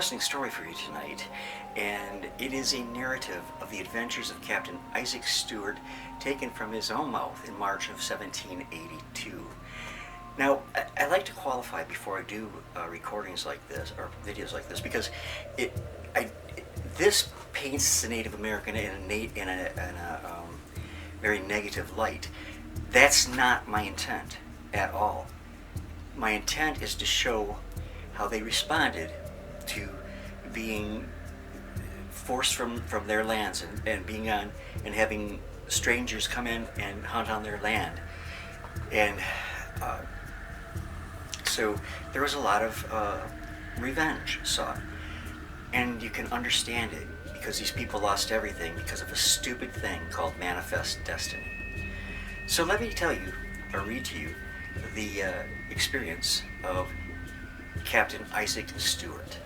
interesting story for you tonight, and it is a narrative of the adventures of Captain Isaac Stewart, taken from his own mouth in March of 1782. Now, I like to qualify before I do recordings like this, or videos like this, because this paints the Native American in a very negative light. That's not my intent at all. My intent is to show how they responded to being forced from their lands and being on and having strangers come in and hunt on their land. And so there was a lot of revenge sought. And you can understand it, because these people lost everything because of a stupid thing called manifest destiny. So let me tell you, or read to you, the experience of Captain Isaac Stewart.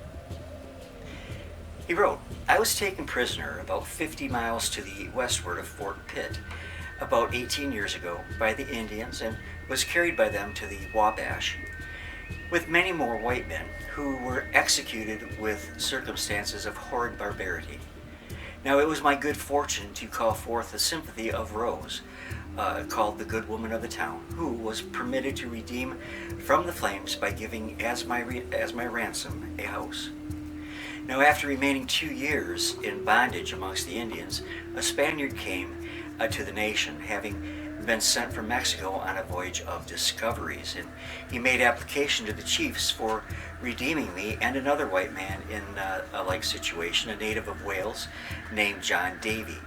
He wrote, "I was taken prisoner about 50 miles to the westward of Fort Pitt about 18 years ago by the Indians, and was carried by them to the Wabash, with many more white men who were executed with circumstances of horrid barbarity. Now it was my good fortune to call forth the sympathy of Rose, called the good woman of the town, who was permitted to redeem from the flames by giving as my ransom a house. Now after remaining 2 years in bondage amongst the Indians, a Spaniard came to the nation, having been sent from Mexico on a voyage of discoveries, and he made application to the chiefs for redeeming me and another white man in a like situation, a native of Wales named John Davey,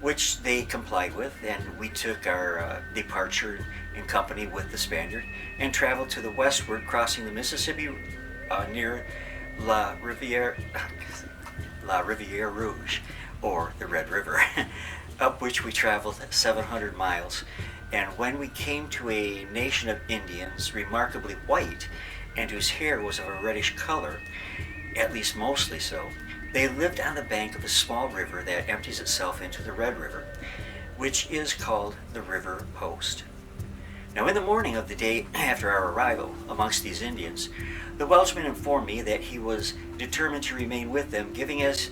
which they complied with, and we took our departure in company with the Spaniard and traveled to the westward, crossing the Mississippi near La Riviere Rouge, or the Red River, up which we traveled 700 miles. And when we came to a nation of Indians, remarkably white, and whose hair was of a reddish color, at least mostly so, they lived on the bank of a small river that empties itself into the Red River, which is called the River Post. Now in the morning of the day after our arrival amongst these Indians, the Welshman informed me that he was determined to remain with them, giving as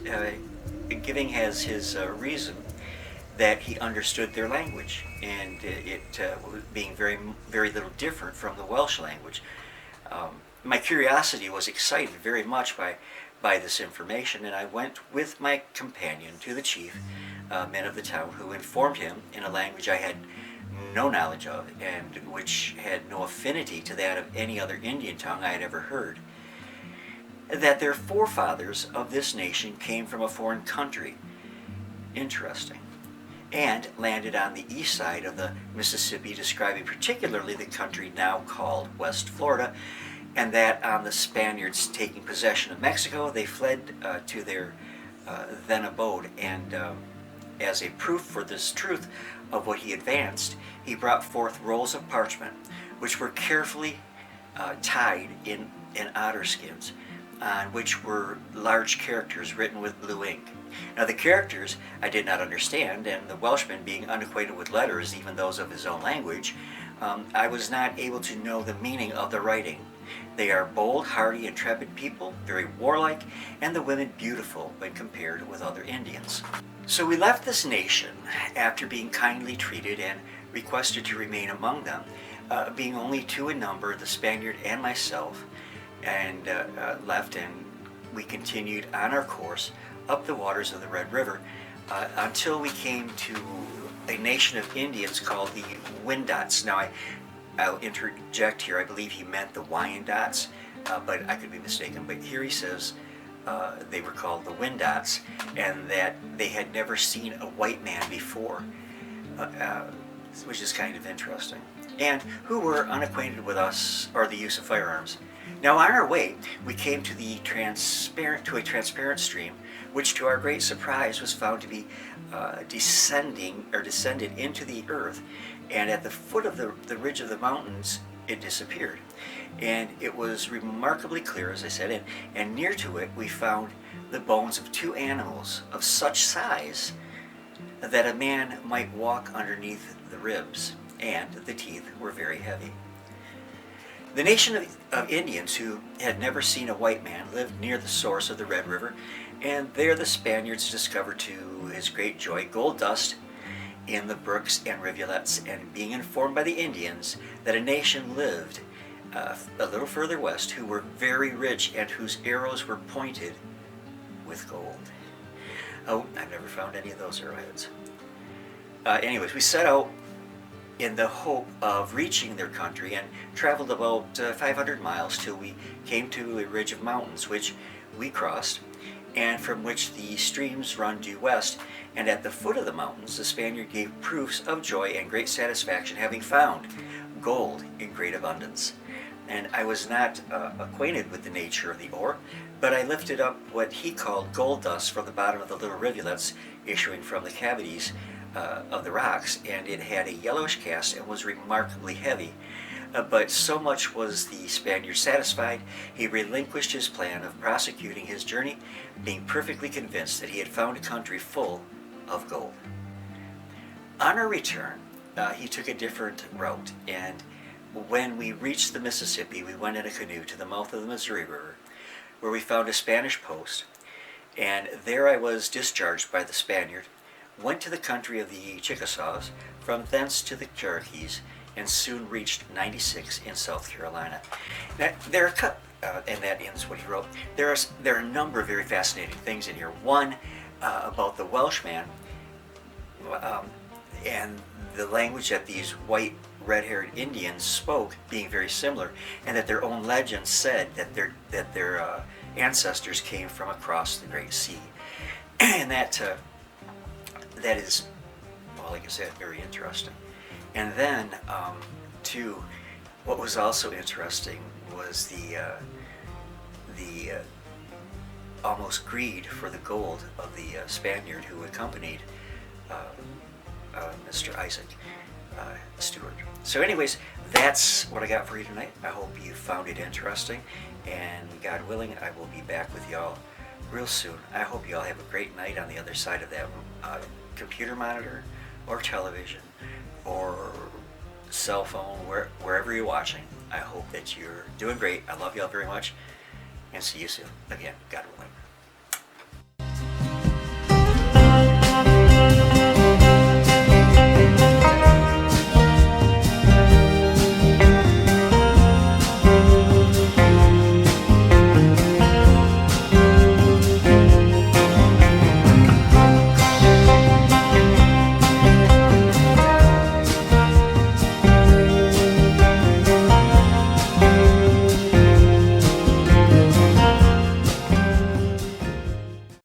his reason that he understood their language, and it being very, very little different from the Welsh language. My curiosity was excited very much by this information, and I went with my companion to the chief men of the town, who informed him in a language I had no knowledge of, and which had no affinity to that of any other Indian tongue I had ever heard, that their forefathers of this nation came from a foreign country. Interesting. And landed on the east side of the Mississippi, describing particularly the country now called West Florida, and that on the Spaniards taking possession of Mexico, they fled to their then abode, and as a proof for this truth of what he advanced, he brought forth rolls of parchment, which were carefully tied in otter skins, on which were large characters written with blue ink. Now the characters I did not understand, and the Welshman being unacquainted with letters, even those of his own language, I was not able to know the meaning of the writing. They are bold, hardy, intrepid people, very warlike, and the women beautiful when compared with other Indians. So we left this nation after being kindly treated and requested to remain among them, being only two in number, the Spaniard and myself, and left, and we continued on our course up the waters of the Red River until we came to a nation of Indians called the Wyandots. Now I'll interject here, I believe he meant the Wyandots, but I could be mistaken. But here he says they were called the Wyandots, and that they had never seen a white man before, which is kind of interesting, and who were unacquainted with us or the use of firearms. Now on our way, we came to a transparent stream, which to our great surprise was found to be descended into the earth, and at the foot of the ridge of the mountains it disappeared. And it was remarkably clear, as I said, and near to it we found the bones of two animals of such size that a man might walk underneath the ribs, and the teeth were very heavy. The nation of Indians who had never seen a white man lived near the source of the Red River, and there the Spaniards discovered to his great joy gold dust in the brooks and rivulets, and being informed by the Indians that a nation lived a little further west who were very rich and whose arrows were pointed with gold. Oh, I've never found any of those arrowheads. Anyways, we set out in the hope of reaching their country and traveled about 500 miles till we came to a ridge of mountains which we crossed, and from which the streams run due west. And at the foot of the mountains the Spaniard gave proofs of joy and great satisfaction, having found gold in great abundance. And I was not acquainted with the nature of the ore, but I lifted up what he called gold dust from the bottom of the little rivulets issuing from the cavities of the rocks, and it had a yellowish cast and was remarkably heavy. But so much was the Spaniard satisfied, he relinquished his plan of prosecuting his journey, being perfectly convinced that he had found a country full of gold. On our return, he took a different route, and when we reached the Mississippi, we went in a canoe to the mouth of the Missouri River, where we found a Spanish post, and there I was discharged by the Spaniard, went to the country of the Chickasaws, from thence to the Cherokees, and soon reached 96 in South Carolina. Now, there are and that ends what he wrote. There are a number of very fascinating things in here. One about the Welshman and the language that these white red-haired Indians spoke being very similar, and that their own legends said that their ancestors came from across the Great Sea, and that is, well, like I said, very interesting. And then, too, what was also interesting was the almost greed for the gold of the Spaniard who accompanied Mr. Isaac Stewart. So anyways, that's what I got for you tonight. I hope you found it interesting, and God willing, I will be back with y'all real soon. I hope y'all have a great night on the other side of that computer monitor or television or cell phone, wherever you're watching. I hope that you're doing great. I love y'all very much, and see you soon. Again, God willing.